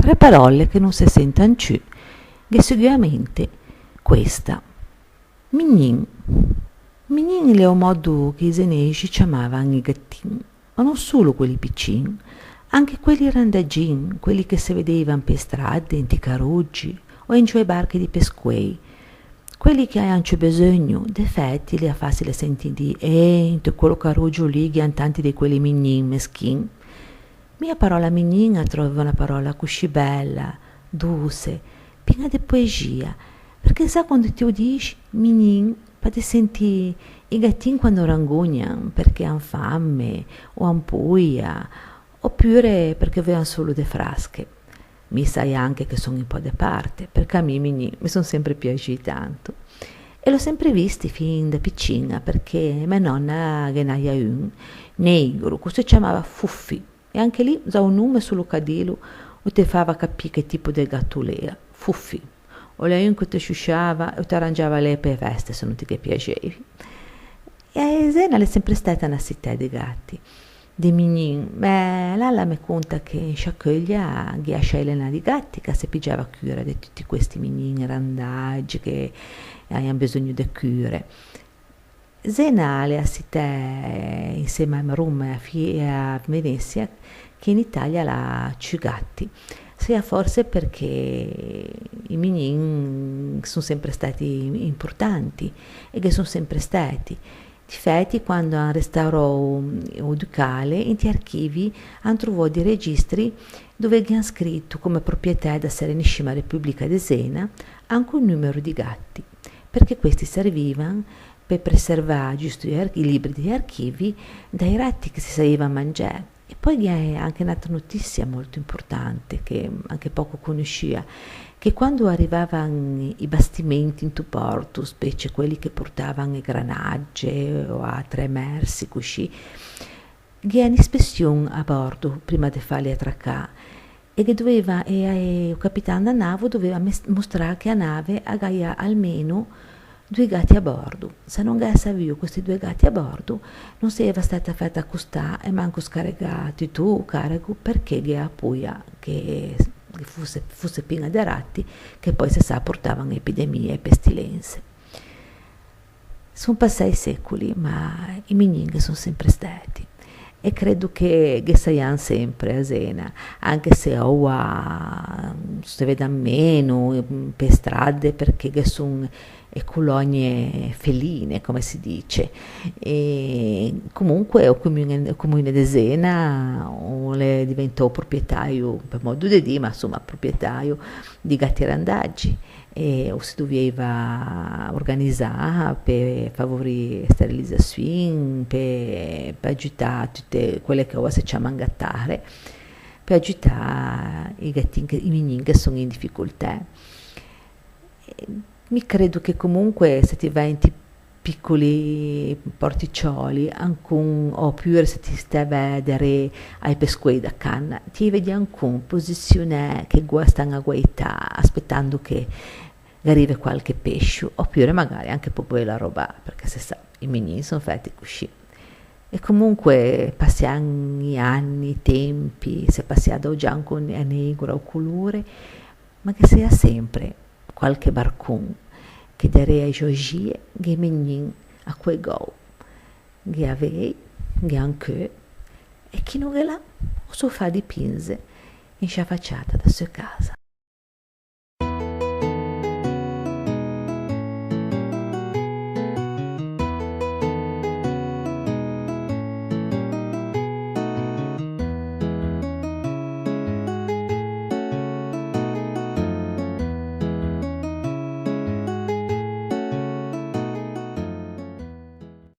tre parole che non si sentono più, che sicuramente questa. Mignin. Mignin è un modo che i senesi chiamavano i gattini, ma non solo quelli piccini, anche quelli randagini, quelli che si vedevano per strade, in caruggi o in giù ai barchi di pesquei, quelli che hanno bisogno, defetti, li ha facile sentire, in quello caruggio lì che hanno tanti di quelli mignin meschini. Mia parola menina trovo una parola così bella, dolce, piena di poesia, perché sa quando ti dici menin, potete sentire i gattini quando rangognano perché hanno fame o hanno puia, oppure perché vogliono solo le frasche. Mi sai anche che sono un po' di parte, perché a me mi sono sempre piaciuti tanto. E l'ho sempre visti fin da piccina, perché mia nonna che ne aveva un negro, questo si chiamava Fuffi. E anche lì usava un nome sullo cadelo o ti fava capire che tipo di gatto era, Fuffi. O lei che ti sciusciava o ti arrangiava le per veste se non ti che piacevi. E Zena è sempre stata una città di gatti, di mignin. Ma Lalla mi conta che in Sciacqueglia ghiaccia Elena di gatti che si pigiava cura di tutti questi mignin randaggi che avevano bisogno di cure. Zena è la città insieme a Roma e a Venezia che in Italia ha più gatti, sia forse perché i mignin sono sempre stati importanti e che sono sempre stati. Difatti, quando hanno restaurato il Ducale, in archivi hanno trovato dei registri dove hanno scritto come proprietà della Serenissima Repubblica di Zena anche un numero di gatti, perché questi servivano per preservare giusto i libri degli archivi dai ratti che si sapeva mangiare. E poi è anche un'altra notizia molto importante che anche poco conoscia, che quando arrivavano i bastimenti in porto, specie quelli che portavano le granagge o altre merci così, che hanno ispezione a bordo prima di farli attraccare e che doveva, il capitano della nave doveva mostrare che la nave aveva almeno 2 gatti a bordo. Se non avesse avuto questi 2 gatti a bordo, non sarebbe stata fatta accostare e manco scaricati tu carico perché la puia che fosse piena di ratti che poi si sa portavano epidemie e pestilenze. Sono passati secoli, ma i mignin sono sempre stati. E credo che saiano sempre a Zena, anche se ora si vede meno per strade perché sono colonie feline, come si dice. E comunque il comune di Zena diventò proprietario, per modo di dire, ma insomma proprietario di gatti randaggi. E o si doveva organizzare per favorire la sterilizzazione, per aiutare tutte quelle che ora si chiamano gattare, per aiutare i gattini, i mignin che sono in difficoltà. Mi credo che comunque se ti vai in piccoli porticcioli, oppure se ti stai a vedere ai pesquei da canna, ti vedi anche in posizione che stanno a guaità, aspettando che arrivi qualche pesce, oppure magari anche proprio la roba, perché se sa, i mignin sono fatti così. E comunque passiamo gli anni, i tempi, se passiamo da bianco a negro o colore, ma che sia sempre qualche barcone che darei ai giogie, che mignin a quei go, che avei, che anche, e chi non è là, o so fa di pinze in scia facciata da sua casa.